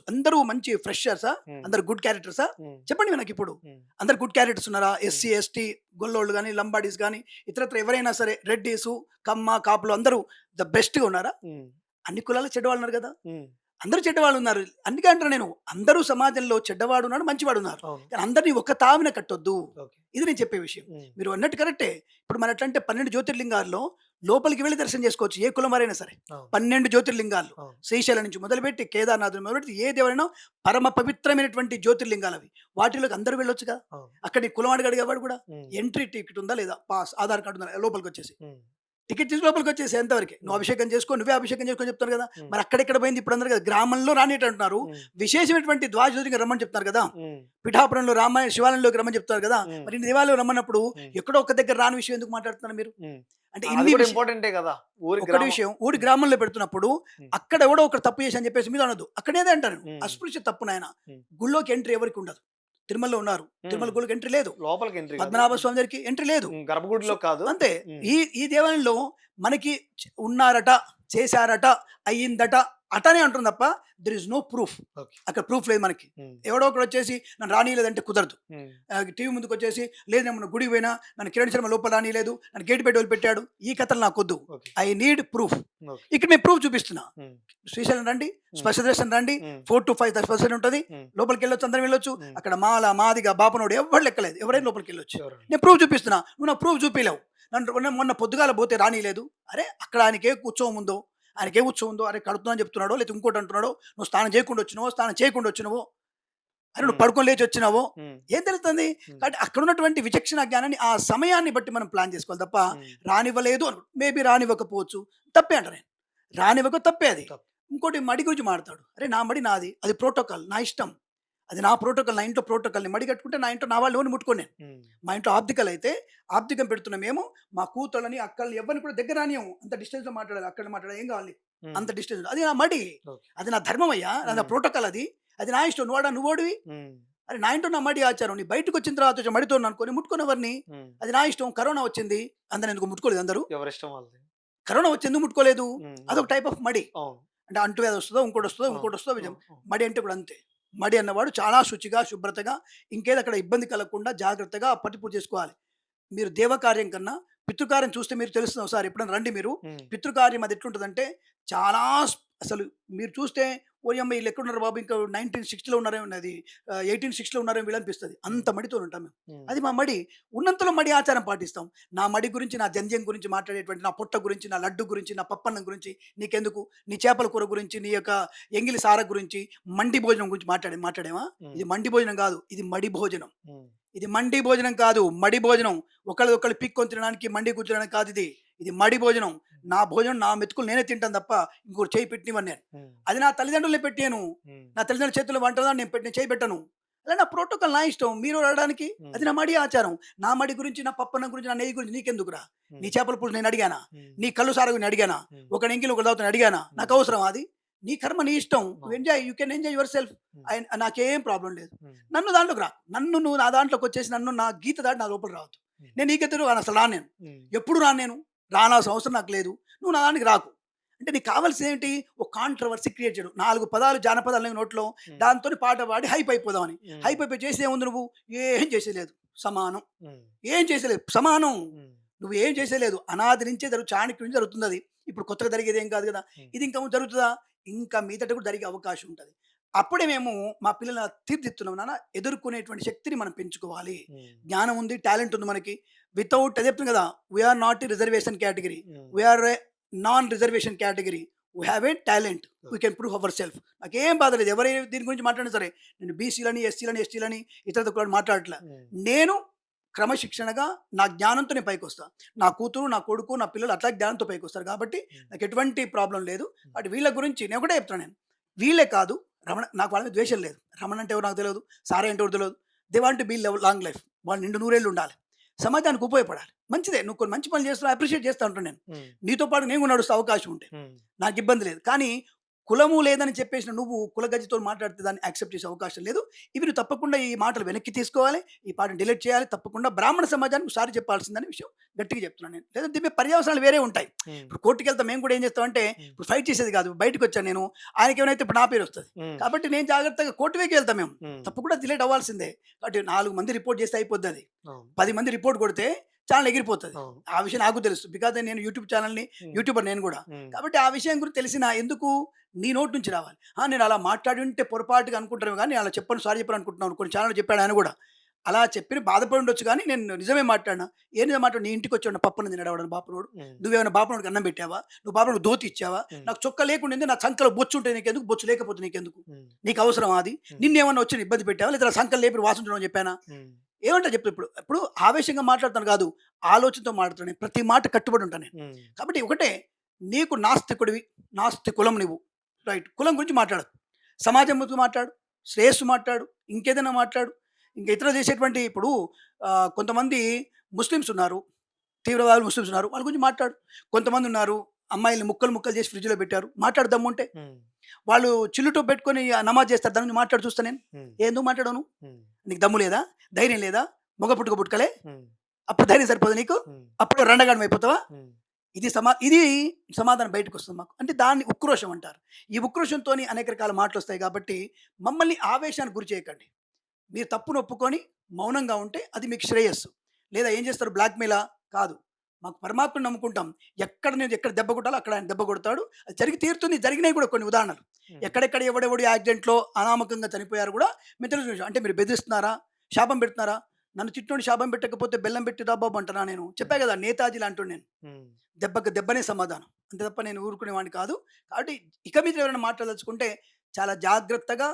అందరూ మంచి ఫ్రెషర్సా, ఉమ్, అందరు గుడ్ క్యారెక్టర్సా? ఉమ్, చెప్పండి నాకు ఇప్పుడు. ఉమ్, అందరు గుడ్ క్యారెక్టర్స్ ఉన్నారా? ఎస్సీ ఎస్టీ గొల్లోళ్ళు కానీ లంబాడీస్ కానీ ఇతరత్ర ఎవరైనా సరే, రెడ్డీసు కమ్మ కాపులు అందరూ ద బెస్ట్గా ఉన్నారా? ఉమ్, అన్ని కులాలు చెడ్డవాళ్ళు ఉన్నారు కదా, ఉమ్, అందరూ చెడ్డవాళ్ళు ఉన్నారు. అందుకే అంటారు నేను, అందరూ సమాజంలో చెడ్డవాడు ఉన్నాడు, మంచివాడు ఉన్నారు. అవును. కానీ అందరినీ ఒక తావిన కట్టొద్దు, ఓకే. ఇది నేను చెప్పే విషయం. ఉమ్, మీరు అన్నట్టు కరెక్టే. ఇప్పుడు మన ఎట్లంటే 12 జ్యోతిర్లింగాల్లో లోపలికి వెళ్ళి దర్శనం చేసుకోవచ్చు ఏ కులం వారైనా సరే. అవును. 12 జ్యోతిర్లింగాలు అవును. శ్రీశైలం నుంచి మొదలుపెట్టి కేదార్నాథ్ మొదలుపెట్టి ఏ దేవుడైనా పరమ పవిత్రమైనటువంటి జ్యోతిర్లింగాలు అవి. వాటిలోకి అందరూ వెళ్ళొచ్చు కదా. అవును. అక్కడ నీ కులం అడిగేవాడు కూడా ఉమ్, ఎంట్రీ టికెట్ ఉందా లేదా, పాస్ ఆధార్ కార్డు ఉందా, లోపలికి వచ్చేసి ఉమ్, టికెట్ తీసి లోపలికి వచ్చేసి ఎంతవరకు నువ్వు అభిషేకం చేసుకో, నువ్వే అభిషేకం చేసుకొని చెప్తారు కదా. ఉమ్. మరి అక్కడెక్కడ పోయింది ఇప్పుడు అందరు కదా, గ్రామంలో రానిట అంటున్నారు. ఉమ్, విశేషమైనటువంటి ద్వాజ్యోతిగా రమ్మని చెప్తారు కదా, ఉమ్, పిఠాపురంలో రామాయణ శివాలయంలోకి రమ్మని చెప్తారు కదా. ఉమ్. మరి ఇన్ని దేవాలయం రమ్మన్నప్పుడు ఉమ్. ఎక్కడో ఒక దగ్గర రాని విషయం ఎందుకు మాట్లాడుతున్నారు మీరు? ఉమ్. అంటే అది ఇన్ని కూడా విషయం- ఇంపార్టెంటే కదా. ఊరి ఒకటి గ్రామం. విషయం ఊరి గ్రామంలో పెడుతున్నప్పుడు ఉమ్. అక్కడ ఎవడో ఒకటి తప్పు చేసి అని చెప్పేసి మీద అనదు, అక్కడేదే అంటారు ఉమ్. అస్పృశ్య తప్పు నాయన. ఉమ్. గుళ్ళోకి ఎంట్రీ ఎవరికి ఉండదు. తిరుమలలో ఉన్నారు, తిరుమల గుళ్ళకి ఎంట్రీ లేదు, లోపలికి ఎంట్రీ కాదు. పద్మనాభ స్వామి దగ్గరికి ఎంట్రీ లేదు. గర్భగుడిలో కాదు. అంతే. ఉమ్. ఈ దేవాలయంలో మనకి ఉన్నారట, చేశారట, అయ్యిందట అటనే అంటుంది తప్ప there is no proof. Okay. అక్కడ ప్రూఫ్ లేదు మనకి. ఉమ్, ఎవడో ఒకడు వచ్చేసి నన్ను రానిలేదంటే కుదరదు. ఉమ్, టీవీ ముందుకు వచ్చేసి లేదు నేను మొన్న గుడికి పోయినా నన్ను కిరణ్ శర్మ లోపల రానిలేదు, నన్ను గేట్ పెట్టి పెట్టాడు, ఈ కథలు నాకు వద్దు. Okay. I need proof. Okay. ఇక్కడ మేము ప్రూఫ్ చూపిస్తున్నా. ఉమ్, శ్రీశైలం రండి, స్పెషల్ దర్శనం రండి, ఉమ్, 4 to 5 దర్శనం ఉంటుంది, ఉమ్. లోపలికి వెళ్ళొచ్చు, అందరం వెళ్ళొచ్చు. ఉమ్. అక్కడ మాల మాదిగా బాపనోడు ఎవరు లెక్కలేదు, ఎవరైనా లోపలికి వెళ్ళొచ్చు. ఎవరు? నేను ప్రూఫ్ చూపిస్తున్నా, నువ్వు నా ప్రూఫ్ చూపిలేవు. మొన్న పొద్దుగాల పోతే రానిలేదు. అరే అక్కడ ఆయనకే ఉత్సవం ఉందో, ఆయనకే ఉత్సవం ఉందో, అరే కడుతున్నా చెప్తున్నాడో లేదా ఇంకోటి అంటున్నాడో, నువ్వు స్నానం చేయకుండా వచ్చినావో స్నానం చేయకుండా వచ్చినావో, అని నువ్వు హ్మ్. పడుకొని లేచి వచ్చినావో హ్మ్. ఏం తెలుస్తుంది? హ్మ్. కాబట్టి అక్కడ ఉన్నటువంటి విచక్షణ జ్ఞానాన్ని ఆ సమయాన్ని బట్టి మనం ప్లాన్ చేసుకోవాలి తప్ప హ్మ్. రానివ్వలేదు అను మేబీ రానివ్వకపోవచ్చు. తప్పే అంట నేను. రానివ్వక తప్పే అది. తప్పు. ఇంకోటి మడి గురించి మాడతాడు. అరే నా మడి నాది. అది ప్రోటోకాల్. నా ఇష్టం. అది నా ప్రోటోకాల్. నా ఇంట్లో ప్రోటోకాల్. నేను మడి కట్టుకుంటే నా ఇంట్లో నా వాళ్ళు ఎవరిని ముట్టుకోను నేను. హ్మ్. మా ఇంట్లో ఆబ్దికల్ అయితే ఆబ్దికం పెడుతున్న మేము మా కూతుళ్ళని, అక్కల్ని ఎవ్వరిని కూడా దగ్గర రానియ్యము. అంత డిస్టెన్స్‌లో మాట్లాడాలి. అక్కడ మాట్లాడాలి. ఏం కావాలి? హ్మ్. అంత డిస్టెన్స్. అది నా మడి. ఓకే. అది నా ధర్మమయ్యా. అది నా హ్మ్. ప్రోటోకాల్ అది. అది నా ఇష్టం. నువ్వోడివి. హ్మ్. అరే నా ఇంట్లో నా మడి ఆచారం. నీ బయటకొచ్చిన తర్వాత వచ్చి మడితోననుకోని ముట్టుకోనెవరిని. హ్మ్. అది నా ఇష్టం. కరోనా వచ్చింది. అందరు ఎందుకు ముట్టుకోలేదు అందరూ? ఎవరిష్టం వాళ్ళది. కరోనా వచ్చి ఎందుకు ముట్టుకోలేదు? హ్మ్. అదొక హ్మ్. టైప్ ఆఫ్ మడి. అవును. అంటే అంటువ్యాధి వస్తదో, ఇంకోటొస్తదో, అవును. ఇంకోటొస్తదో అవును. అవును. మడి అంటే కూడా అంతే. మడి అన్నవాడు చాలా శుచిగా, శుభ్రతగా ఇంకేది అక్కడ ఇబ్బంది కలగకుండా జాగ్రత్తగా పట్టి పూజ చేసుకోవాలి. మీరు దేవకార్యం కన్నా పితృకార్యం చూస్తే మీరు తెలుస్తుంది ఒకసారి ఎప్పుడైనా రండి మీరు. హ్మ్. పితృకార్యం అది ఎట్లుంటదంటే చాలా అసలు మీరు చూస్తే ఓయమ్మ ఈళ్ళు ఎక్కడున్నారు బాబు ఇంకా 1960లో ఉన్నారేమో అది 1860లో ఉన్నారేమో వీళ్ళనిపిస్తది. అంత హ్మ్. మడితోని ఉంటాం మేము. హ్మ్. అది మా మడి. ఉన్నంతలో మడి ఆచారం పాటిస్తాం. నా మడి గురించి, నా జంధ్యం గురించి మాట్లాడేటువంటి నా పొట్ట గురించి, నా లడ్డు గురించి, నా పప్పన్నం గురించి నీకెందుకు? నీ చేపల కూర గురించి, నీ యొక్క ఎంగిలి సార గురించి, మండి భోజనం గురించి మాట్లాడామా? హ్మ్. ఇది మండి భోజనం గాదు. ఇది మడి భోజనం. హ్మ్. ఇది మండి భోజనం కాదు. మడి భోజనం. ఒకళ్ళదొకళ్ళు పిక్కొని తినడానికి మండి కూర్చోడానికి కాదిది. ఇది మడి భోజనం. నా భోజనం నా మెతుకులు నేనే తింటాను తప్ప ఇంకోరు చేయి పెట్టనివ్వను నేను. హ్మ్. అది నా తల్లిదండ్రులే పెట్టియను. హ్మ్. నా తల్లిదండ్రుల చేతుల్లో వంటదా నేను చేయి పెట్టను. అలా నా ప్రోటోకాల్ నా ఇష్టం. మీరు అడగడానికి హ్మ్. అది నా మడి ఆచారం. నా మడి గురించి, నా పప్పన్నం గురించి, నా నెయ్యి గురించి నీకెందుకురా? నీ హ్మ్. చేపల పులుసు నేను అడిగానా? హ్మ్. నీ కల్లు సారాగు నేను అడిగానా? హ్మ్. ఒకడి ఎంగిలి ఒకడి తాగుతాను అడిగానా? హ్మ్. నాకు అవసరమా అది? నీ కర్మ నీ ఇష్టం. నువ్వు అవును. Enjoy. You can enjoy your self. హ్మ్. నాకేం ప్రాబ్లమ్ లేదు. హ్మ్. నన్ను దాంట్లోకి రా. నన్ను నువ్వు నా దాంట్లోకొచ్చేసి నన్ను నా గీత దాటి నా లోపలికి రావద్దు. హ్మ్. నేను నీ గీతలో అసలు రాను నేను. హ్మ్. ఎప్పుడు రాను నేను. రానాల్సిన అవసరం నాకు లేదు. నువ్వు నా దానికి రాకు. అంటే నీకు కావాల్సిందేంటి? ఒక కాంట్రోవర్సీ క్రియేట్ చేయడం. 4 పదాలు జానపదాలు నోట్లో హ్మ్. దాంతోని పాట పాడి హైప్ అయిపోదామని. హ్మ్. హైప్ అయిపోయి చేసేదేముంది నువ్వు? ఏం చేసేలేదు. సమానం. హ్మ్. ఏం చేసేలేదు. సమానం. హ్మ్. నువ్వు ఏం చేసేలేదు. అనాది నుంచే చాణక్యుడి నుంచి జరుగుతుందది. ఇప్పుడు కొత్తగా జరిగేదేం కాదు గదా! హ్మ్. ఇది ఇంకా ముందు జరుగుతదా? ఇంకా మీదట కూడా జరిగే అవకాశం ఉంటది. అప్పుడే మేము మా పిల్లల్ని అలా తీర్చిదిద్దుతున్నాం నాన్న. ఎదుర్కొనేటువంటి శక్తిని మనం పెంచుకోవాలి. హ్మ్. జ్ఞానం ఉంది, టాలెంట్ ఉంది మనకి. వితౌట్ అదే చెప్తుంది కదా! We are not a reservation category. Hmm. We are a non reservation category. We have a talent. We can prove our self. నాకేం బాధ లేదు. ఎవరు దీని గురించి మాట్లాడినా సరే. నేను బీసీలని, ఎస్సీలని, ఎస్టీలని ఇతర కులాలని మాట్లాడట్లే. హ్మ్. నేను క్రమశిక్షణగా నా జ్ఞానంతో నేను పైకొస్తా. నా కూతురు, నా కొడుకు, నా పిల్లలు అట్లా జ్ఞానంతో పైకొస్తారు. కాబట్టి హ్మ్. నాకు ఎటువంటి ప్రాబ్లమ్ లేదు. హ్మ్. బట్ వీళ్ళ గురించి నేను ఒకటే చెప్తున్నా నేను. వీళ్ళే కాదు నాకు వాళ్ళ మీద ద్వేషం లేదు. రమణ అంటే ఎవరో నాకు తెలవదు. సారా అంటే ఎవరో తెలవదు. They want to be long life. వాళ్ళు నిండు నూరేళ్ళు ఉండాలి. సమాజానికి ఉపయోగపడాలి. మంచిదే. నువ్వు కొన్ని మంచి పనులు చేస్తున్నావు అప్రిషియేట్ చేస్తా ఉంటాను నేను. హ్మ్. నీతో పాటు నేను కూడా నడుస్తా అవకాశం ఉంటే. హ్మ్. నాకు ఇబ్బంది లేదు. కానీ కులము లేదని చెప్పేసిన నువ్వు కులగజ్జితో మాట్లాడితే దాన్ని యాక్సెప్ట్ చేసే అవకాశం లేదు. ఇవి నువ్వు తప్పకుండా ఈ మాటలు వెనక్కి తీసుకోవాలి. ఈ పాటను డిలీట్ చేయాలి. తప్పకుండా బ్రాహ్మణ సమాజానికి సారీ చెప్పాల్సిందని విషయం గట్టిగా చెప్తున్నాను నేను. లేదంటే దీని మీద పర్యవసనాలు వేరే ఉంటాయి. హ్మ్. ఇప్పుడు కోర్టుకెళ్తాం మేము కూడా ఏం చేస్తామంటే హ్మ్. ఇప్పుడు ఫైట్ చేసేది కాదు. బయటకొచ్చాను నేను. ఆయనకేమైనా ఇప్పుడు నా పేరొస్తది. హ్మ్. కాబట్టి నేను జాగ్రత్తగా కోర్టు వైకే వెళ్తాం మేము. హ్మ్. తప్పకుండా డిలీట్ అవ్వాల్సిందే. కాబట్టి 4 మంది రిపోర్ట్ చేస్తే అయిపోద్దది. అవును. 10 మంది రిపోర్ట్ కొడితే ఛానెల్ ఎగిరిపోతది. అవును. ఆ విషయం నాకు తెలుసు. బికాజ్ నేను యూట్యూబ్ ఛానెల్‌ని హ్మ్. యూట్యూబర్ నేను గూడా. హ్మ్. కాబట్టి ఆ విషయం గురించి తెలిసినా ఎందుకు నీ నోటి నుంచి రావాలి. నేను అలా మాట్లాడి ఉంటే పొరపాటుగా అనుకుంటారేమో గానీ, నేను అలా చెప్పను, సారీ చెప్పను అనుకుంటున్నాను. కొన్ని ఛానెల్‌లో చెప్పాడు ఆయన గూడా. అలా చెప్పి బాధపడి ఉండొచ్చు గానీ, నేను నిజమే మాట్లాడినా. ఏం నిజం మాట్లాడినా? నీ ఇంటికొచ్చాడు పప్పుని తినడు ఎవడన్నా బాపనోడు. హ్మ్. నువ్వేమైనా బాపనోడికి అన్నం పెట్టావా? నువ్వు బాపనోడికి ధోతి ఇచ్చావా? హ్మ్. నాకు చొక్కా లేకుండింది. నా చంకలో బొచ్చుంటే నీకెందుకు? బొచ్చు లేకపోతే నీకెందుకు? హ్మ్. నీకు అవసరమా అది? హ్మ్. నిన్నేమన్నా వచ్చి ఇబ్బంది పెట్టావా? లేదా నా సంకలు లేపి వాసన చూడమని చెప్పానా? హ్మ్. ఏమంటా చెప్పు ఇప్పుడు. ఇప్పుడు ఆవేశంగా మాట్లాడతాను కాదు. ఆలోచనతో మాట్లాడుతాను నేను. ప్రతి మాట కట్టుబడి ఉంటాను నేను. హ్మ్. కాబట్టి ఒకటే నీకు నాస్తికుడివి. నాస్తి కులం నువ్వు. రైట్. కులం గురించి మాట్లాడకు. సమాజం గురించి మాట్లాడు. శ్రేయస్సు మాట్లాడు. ఇంకేదైనా మాట్లాడు. ఇంకా ఇతరులు చేసేటువంటి ఇప్పుడు కొంతమంది ముస్లిమ్స్ ఉన్నారు. తీవ్రవాదులు ముస్లిమ్స్ ఉన్నారు. వాళ్ళ గురించి మాట్లాడు. కొంతమంది ఉన్నారు. అమ్మాయిల్ని ముక్కలు ముక్కలు చేసి ఫ్రిడ్జ్‌లో పెట్టారు. మాట్లాడు దమ్ముంటే. హ్మ్. వాళ్ళు చిల్లు టోపీ పెట్టుకొని నమాజ్ చేస్తారు. దాని గురించి మాట్లాడి చూస్తా నేను. హ్మ్. ఎందుకు మాట్లాడవు నువ్వు? హ్మ్. నీకు దమ్ము లేదా? ధైర్యం లేదా? మొగ పుట్టుక పుట్టుకలే? హ్మ్. అప్పుడు ధైర్యం సరిపోదా నీకు? హ్మ్. అప్పుడు రండగాడివి అయిపోతావా? హ్మ్. ఇది సమాధానం బయటకొస్తుంది మాకు. అంటే దాన్ని ఉక్రోషం అంటారు. ఈ ఉక్రోషంతోని అనేక రకాల మాటలొస్తాయి కాబట్టి మమ్మల్ని ఆవేశానికి గురి చేయకండి. మీరు తప్పును ఒప్పుకొని మౌనంగా ఉంటే అది మీకు శ్రేయస్సు. లేదా ఏం చేస్తారు బ్లాక్‌మెయిలా? కాదు. మాకు పరమాత్మని నమ్ముకుంటాం. ఎక్కడ దెబ్బ కొట్టాలో అక్కడ ఆయన దెబ్బ కొడతాడు. అది జరిగి తీరుతుంది. జరిగినాయి కూడా కొన్ని ఉదాహరణలు. హ్మ్. ఎక్కడెక్కడ ఎవడెవడు యాక్సిడెంట్‌లో అనామకంగా చనిపోయారు కూడా మేము తెలుసు విషయం. అంటే మీరు బెదిరిస్తున్నారా? శాపం పెడుతున్నారా? నన్ను తిట్టినోడిని శాపం పెట్టకపోతే బెల్లం పెట్టి రా బాబు అంటానా నేను? చెప్పా కదా! నేతాజీ లాంటోడిని నేను. హ్మ్. దెబ్బకి దెబ్బనే సమాధానం. అంతే తప్ప నేను ఊరుకునేవాడిని కాదు. కాబట్టి ఇక మీద ఎవరైనా మాట్లాడదలుచుకుంటే చాలా జాగ్రత్తగా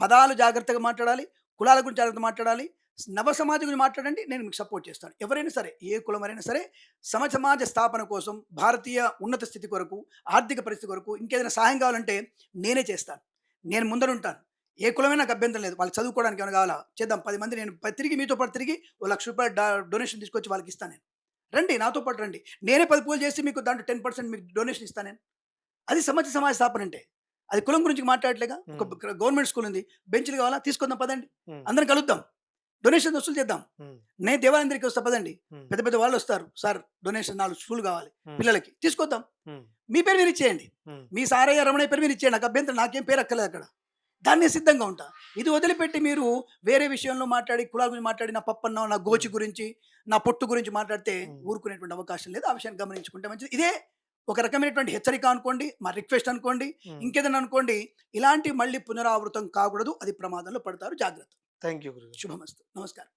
పదాలు జాగ్రత్తగా మాట్లాడాలి, కులాల గురించి జాగ్రత్తగా మాట్లాడాలి, నవ సమాజం గురించి మాట్లాడండి, నేను మీకు సపోర్ట్ చేస్తాను. ఎవరైనా సరే, ఏ కులమైనా సరే సమాజ స్థాపన కోసం, భారతీయ ఉన్నత స్థితి కొరకు, ఆర్థిక పరిస్థితి కొరకు ఇంకేదైనా సహాయం కావాలంటే నేనే చేస్తాను. నేను ముందరుంటాను. ఏ కులమైనా నాకు అభ్యంతరం లేదు. వాళ్ళు చదువుకోవడానికి ఏమైనా కావాలా చేద్దాం. 10 మంది నేను తిరిగి మీతో పాటు తిరిగి ఓ ₹1,00,000 డొనేషన్ తీసుకొచ్చి వాళ్ళకి ఇస్తాను నేను. రండి నాతో పాటు రండి. నేనే 10 పూజలు చేసి మీకు దాంట్లో 10% మీకు డొనేషన్ ఇస్తాను నేను. అది సమాజ స్థాపన అంటే. అది కులం గురించి మాట్లాడట్లేగా. ఒక గవర్నమెంట్ స్కూల్ ఉంది. బెంచ్‌లు కావాలా తీసుకుందాం పదండి. హ్మ్. అందరం కలుద్దాం. డొనేషన్ వసూలు చేద్దాం. హ్మ్. నేను దేవాలయం దగ్గరికి వస్తా పదండి. హ్మ్. పెద్ద పెద్ద వాళ్ళు వస్తారు. సార్ డొనేషన్ 4 స్కూల్ కావాలి హ్మ్. పిల్లలకి. తీసుకొద్దాం. హ్మ్. మీ పేరు మీరు ఇచ్చేయండి. హ్మ్. మీ సారయ్య, రమణయ్య పేరు మీరు ఇచ్చేయండి. నాకు అభ్యంతరం, నాకేం పేరు అక్కర్లేదు అక్కడ. దాన్ని నేను సిద్ధంగా ఉంటా. ఇది వదిలిపెట్టి మీరు వేరే విషయంలో మాట్లాడి, కులాల గురించి మాట్లాడి, నా పప్పన్నం, నా గోచి గురించి, నా పొట్టు గురించి మాట్లాడితే హ్మ్. ఊరుకునేటువంటి అవకాశం లేదు. ఆ విషయాన్ని గమనించుకుంటే మంచిది. ఇదే ఒక రకమైనటువంటి హెచ్చరిక అనుకోండి, మా రిక్వెస్ట్ అనుకోండి, హ్మ్. ఇంకేదైనా అనుకోండి. ఇలాంటివి మళ్ళీ పునరావృతం కాకూడదు. అది ప్రమాదంలో పడతారు. జాగ్రత్త. థాంక్ యూ గురుగారు. శుభమస్తు. నమస్కారం.